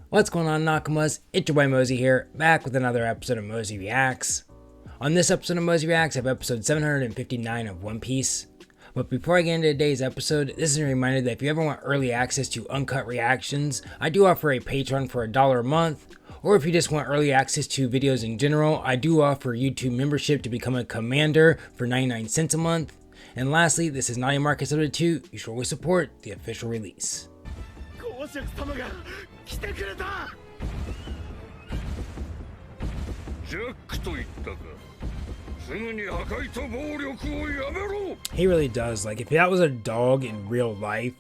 What's going on, Nakamas? It's your boy Mozy here, back with another episode of Mozy Reacts. On this episode of Mozy Reacts, I have episode 759 of One Piece. But before I get into today's episode, this is a reminder that if you ever want early access to uncut reactions, I do offer a Patreon for $1 a month. Or if you just want early access to videos in general, I do offer YouTube membership to become a commander for 99 cents a month. And lastly, this is not a market substitute. You should always support the official release. 来てくれた。ジャックと言ったか。すぐに破壊と暴力をやめろ。 He really does. Like, if that was a dog in real life,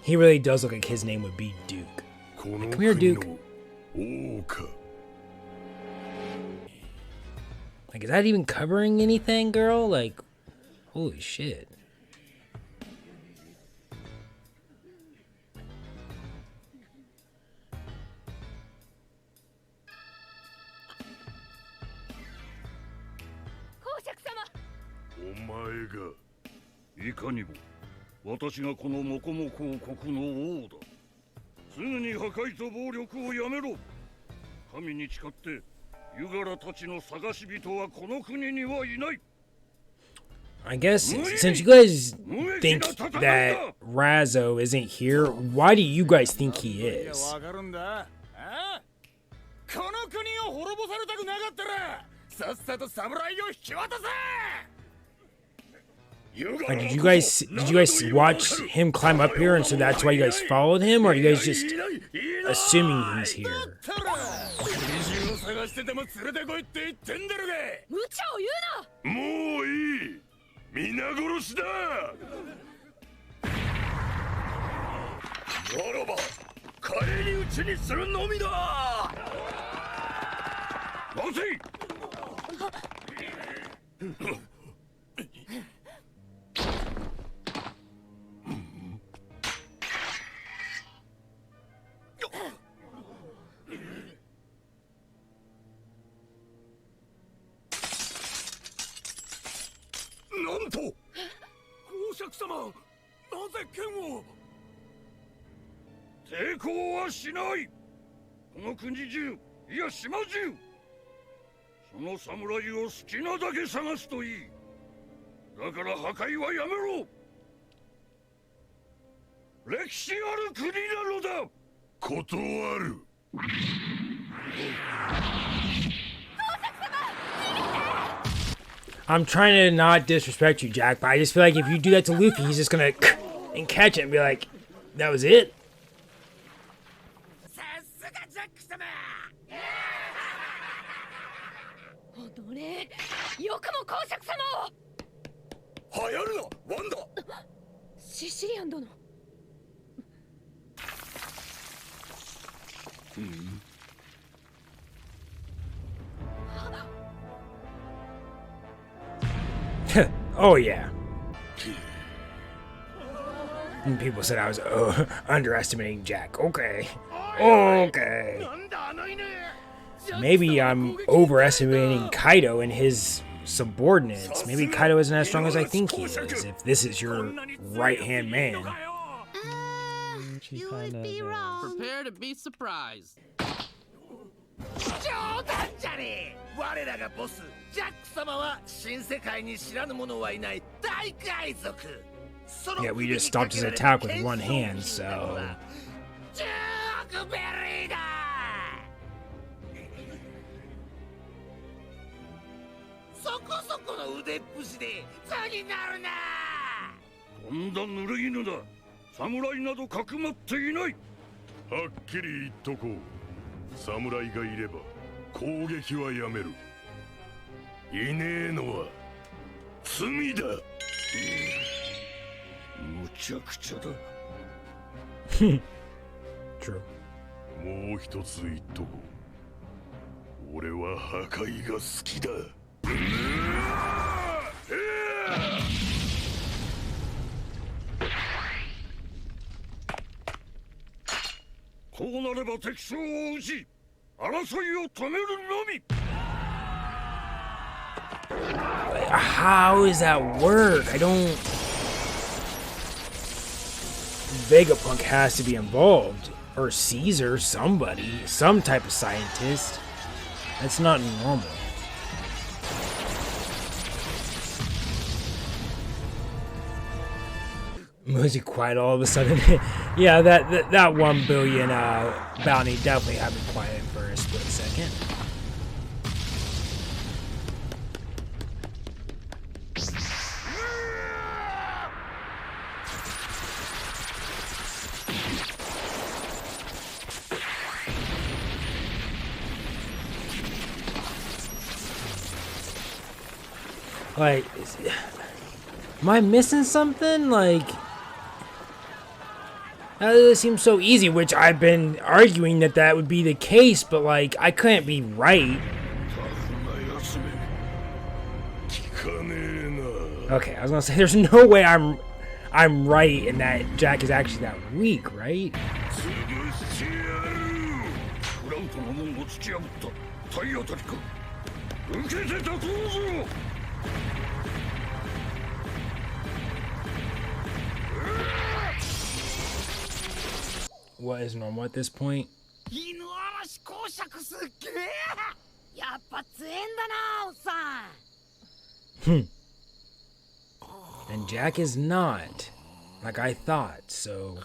he really does look like his name would be Duke. Come here, Duke. Like, is that even covering anything, girl? Like, holy shit. I いかにも私がこのモコモコ王国の王だ。すぐに破壊と暴力をやめろ。神に誓ってユガラたちの探し人はこの国にはいない。 I guess since you guys think that Razzo isn't here, why do you guys think he is? Like, did you guys watch him climb up here and so that's why you guys followed him, or are you guys just assuming he's here? I'm trying to not disrespect you, Jack, but I just feel like if you do that to Luffy, he's just gonna and catch it and be like, that was it? Oh yeah. And people said I was underestimating Jack. Okay. Okay. Maybe I'm overestimating Kaido and his subordinates. Maybe Kaido isn't as strong as I think he is, if this is your right-hand man. You would be wrong. Prepare to be surprised. Yeah, we just stopped his attack with one hand, so... True. How does that work? I don't... Vegapunk has to be involved. or Caesar, somebody, some type of scientist. That's not normal. Mozy quiet all of a sudden. Yeah, that 1 billion bounty definitely had me quiet for a split second. Like, am I missing something? Like, that seems so easy, which I've been arguing that would be the case, but like, I couldn't be right. Okay, I was gonna say, there's no way I'm right in that Jack is actually that weak, right? What is normal at this point? And Jack is not, like I thought, so...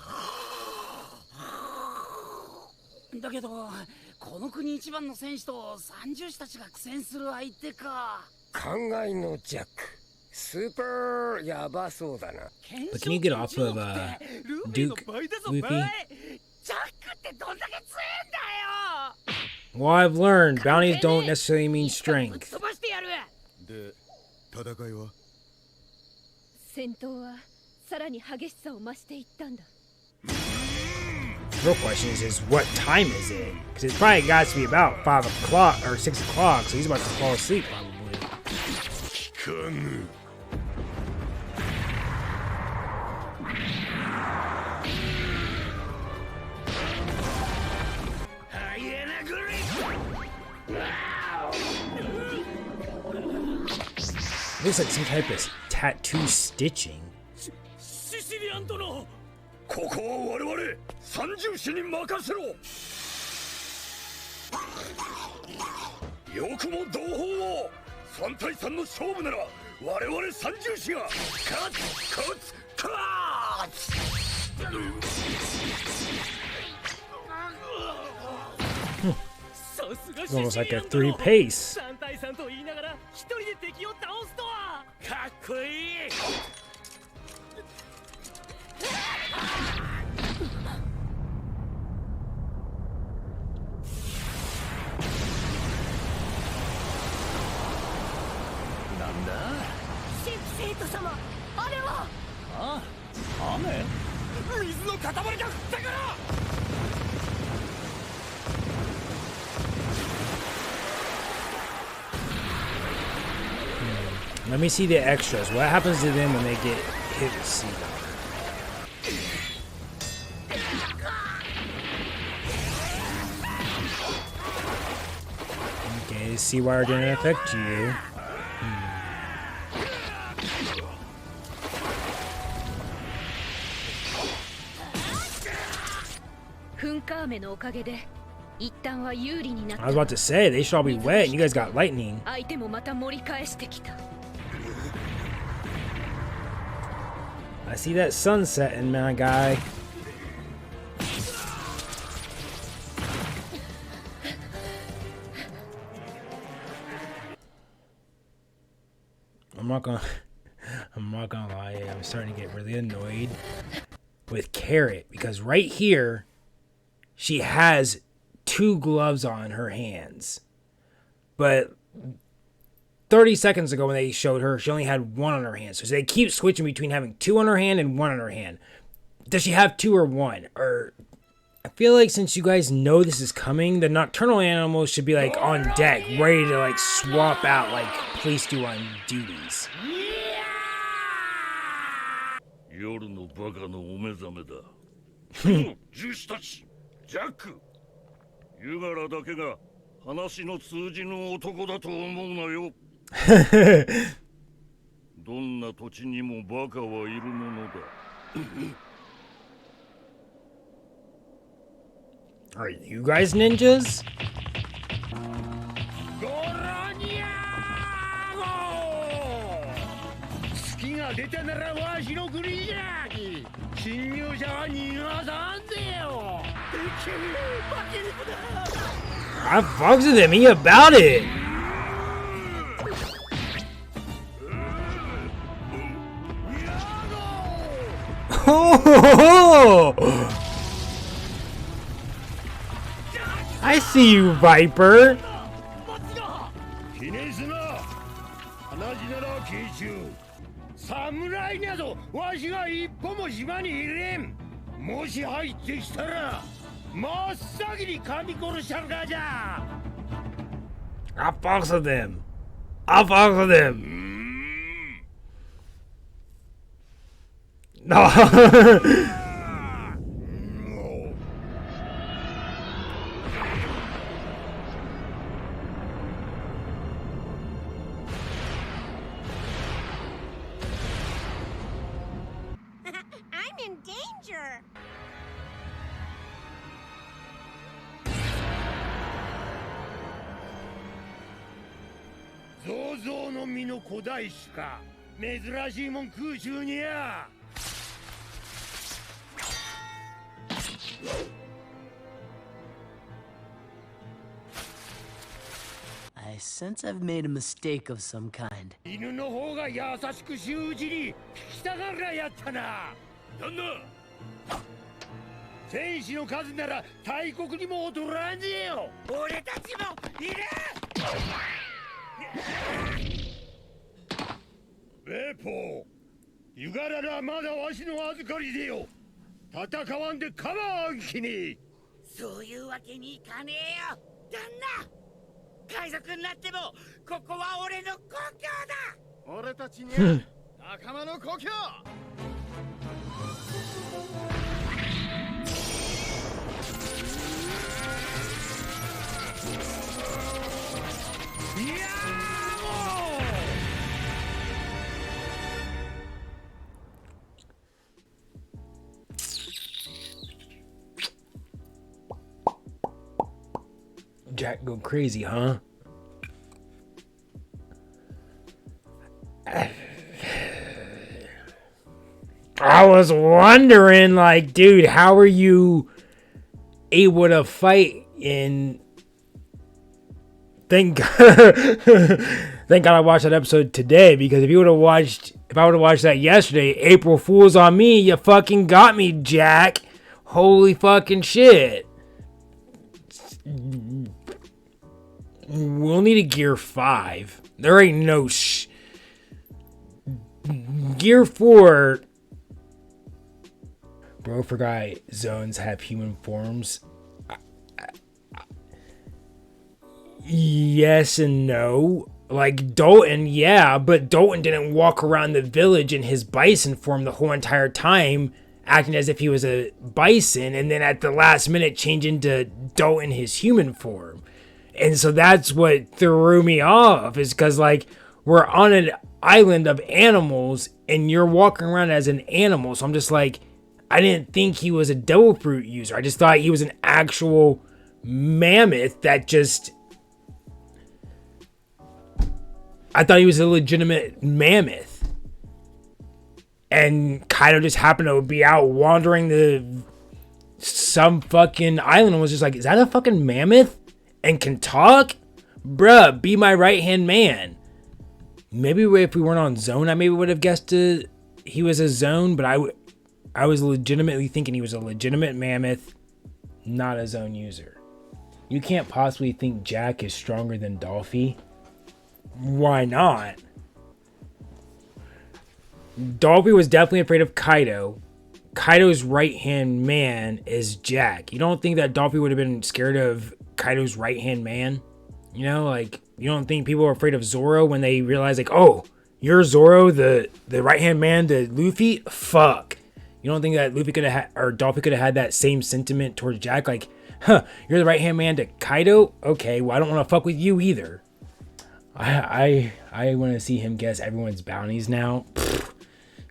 だけど、この国一番の戦士と三獣士たちが苦戦する相手か。考えのジャック、スーパーやばそうだな。 But can you get off of Duke, Luffy? Well, I've learned bounties don't necessarily mean strength. で、戦いは？戦闘はさらに激しさを増していったんだ。 The real question is what time is it? Because it's probably got to be about 5 o'clock or 6 o'clock, so he's about to fall asleep probably. Looks like some type of tattoo stitching. ここは我々三獣士に任せろ。よくも同胞を3対3の勝負なら我々三獣士が勝つ。 It's almost like a 3 pace. 3対3と言いながら一人で敵を倒すとはかっこいい。 なんだ？生徒様、あれは？ああ、雨？水の塊が降ったから。 Let me see the extras. What happens to them when they get hit with sea water? Okay, seawater didn't affect you. I was about to say, they should all be wet, and you guys got lightning. I see that sun setting, my guy. I'm not gonna lie, I'm starting to get really annoyed with Carrot because right here she has 2 gloves on her hands, but 30 seconds ago when they showed her, she only had 1 on her hand. So they keep switching between having 2 on her hand and 1 on her hand. Does she have 2 or 1? Or I feel like since you guys know this is coming, the nocturnal animals should be like on deck, ready to like swap out like police do on duties. 夜のバカのお目覚めだ。獣士たち、ジャック、ユガラだけが話の通じぬ男だと思うなよ。どんな土地にもバカはいるものだ。Are you guys ninjas? ゴロニャーゴ隙が出たならわしの国じゃき侵入者は逃がさんぜよ化け猫だ I fucks with him, he about it! Oh! I see you, Viper! 気にすな話なら聞いちゅう侍などわしが一歩も島に入れんもし入ってきたら真っ先に噛み殺したるかじゃ I fucks with him! I fucks with him! No! I'm in danger. ゾウゾウの実の古代種か珍しいもん空中にゃ I sense I've made a mistake of some kind. 犬の方が優しくしうちに聞きたがらやったな旦那戦士の数なら大国にも劣らんぜよ俺たちもいるベポーゆがららまだわしの預かりでよ戦わんで構わんきにそういうわけにいかねえよ旦那海賊になってもここは俺の故郷だ俺たちには仲間の故郷いやーもう Jack go crazy, huh? I was wondering, like, dude, how are you able to fight in... Thank God, thank God I watched that episode today, because if I would have watched that yesterday, April Fool's on me, you fucking got me, Jack. Holy fucking shit. We'll need a gear 5. There ain't no gear 4. Bro forgot zones have human forms. Yes and no. Like Dalton, yeah, but Dalton didn't walk around the village in his bison form the whole entire time, acting as if he was a bison, and then at the last minute change into Dalton his human form. And so that's what threw me off, is because, like, we're on an island of animals, and you're walking around as an animal. So I'm just like, I didn't think he was a devil fruit user. I just thought he was an actual mammoth that just... I thought he was a legitimate mammoth. And Kaido just happened to be out wandering some fucking island and was just like, is that a fucking mammoth? And can talk? Bruh, be my right-hand man. Maybe if we weren't on Zone, I maybe would have guessed he was a Zone, but I was legitimately thinking he was a legitimate mammoth, not a Zone user. You can't possibly think Jack is stronger than Dolphy. Why not? Dolphy was definitely afraid of Kaido. Kaido's right-hand man is Jack. You don't think that Dolphy would have been scared of Kaido's right-hand man? You know, like, you don't think people were afraid of Zoro when they realize, like, oh, you're Zoro, the right-hand man to Luffy? Fuck. You don't think that Luffy could have or Dolphy could have had that same sentiment towards Jack? Like, huh, you're the right-hand man to Kaido? Okay, well, I don't want to fuck with you either. I want to see him guess everyone's bounties now.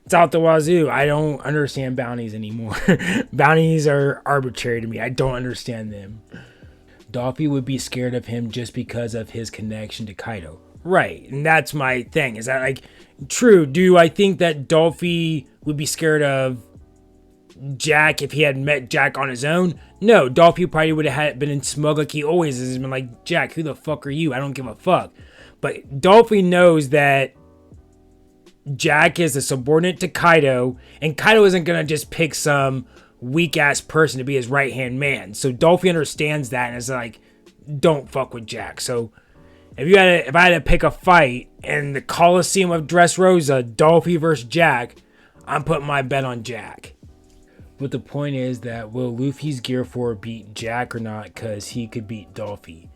It's out the wazoo. I don't understand bounties anymore. Bounties are arbitrary to me. I don't understand them. Dolphy would be scared of him just because of his connection to Kaido. Right, and that's my thing. Is that like true? Do I think that Dolphy would be scared of Jack if he had met Jack on his own? No, Dolphy probably would have been in smug like he always is, been like, Jack, who the fuck are you? I don't give a fuck. But Dolphy knows that Jack is a subordinate to Kaido, and Kaido isn't gonna just pick some weak ass person to be his right hand man. So Dolphy understands that and is like, don't fuck with Jack. So if I had to pick a fight in the Coliseum of Dressrosa, Dolphy versus Jack, I'm putting my bet on Jack. But the point is that will Luffy's Gear 4 beat Jack or not? Because he could beat Dolphy.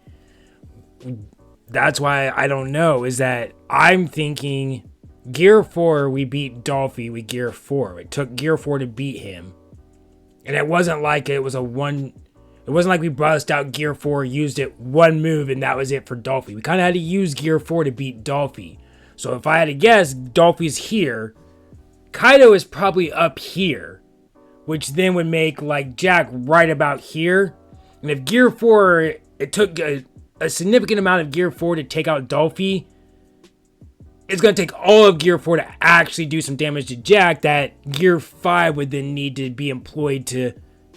That's why I don't know. Is that I'm thinking Gear 4 we beat Dolphy with Gear 4. It took Gear 4 to beat him. And it wasn't like it was a one. It wasn't like we bust out Gear 4, used it one move, and that was it for Dolphy. We kind of had to use Gear 4 to beat Dolphy. So if I had to guess, Dolphy's here. Kaido is probably up here, which then would make like Jack right about here. And if Gear 4, it took a significant amount of Gear 4 to take out Dolphy, it's going to take all of Gear 4 to actually do some damage to Jack, that Gear 5 would then need to be employed to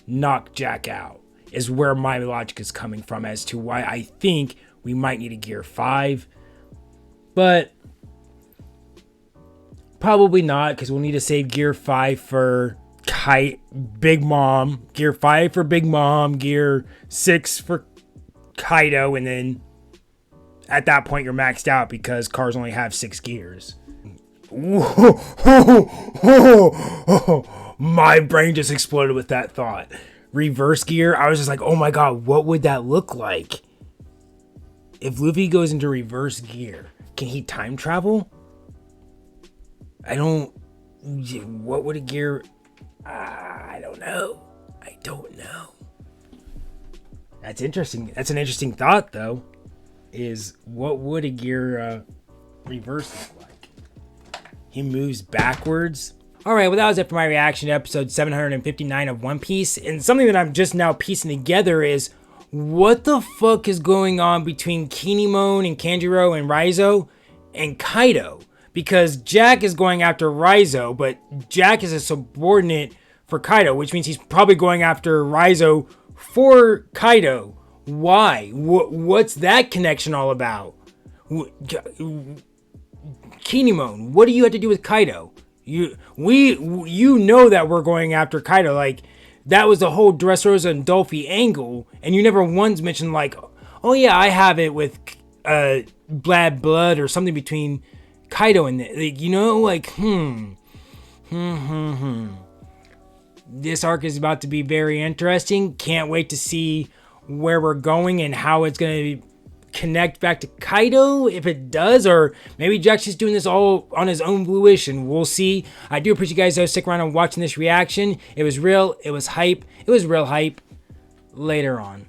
knock Jack out, is where my logic is coming from as to why I think we might need a Gear 5. But probably not, because we'll need to save Gear 5 for Big Mom, Gear 5 for Big Mom, Gear 6 for Kaido, and then at that point you're maxed out because cars only have 6 gears. My brain just exploded with that thought. Reverse gear, I was just like, oh my god, what would that look like? If Luffy goes into reverse gear, can he time travel? What would a gear... I don't know. That's interesting. That's an interesting thought, though. Is what would a gear reverse look like? He moves backwards. Alright, well that was it for my reaction to episode 759 of One Piece. And something that I'm just now piecing together is, what the fuck is going on between Kinemon and Kanjuro and Raizo and Kaido? Because Jack is going after Raizo, but Jack is a subordinate for Kaido, which means he's probably going after Raizo for Kaido. Why? What's that connection all about? Kinemon, what do you have to do with Kaido? You know that we're going after Kaido. Like, that was the whole Dressrosa and Dolphy angle, and you never once mentioned like, oh yeah, I have it with bad blood or something between Kaido and like, you know, like This arc is about to be very interesting. Can't wait to see where we're going and how it's going to connect back to Kaido, if it does, or maybe Jack's just doing this all on his own fruition. We'll see. I do appreciate you guys though sticking around and watching this reaction. It was real. It was hype. It was real hype. Later on.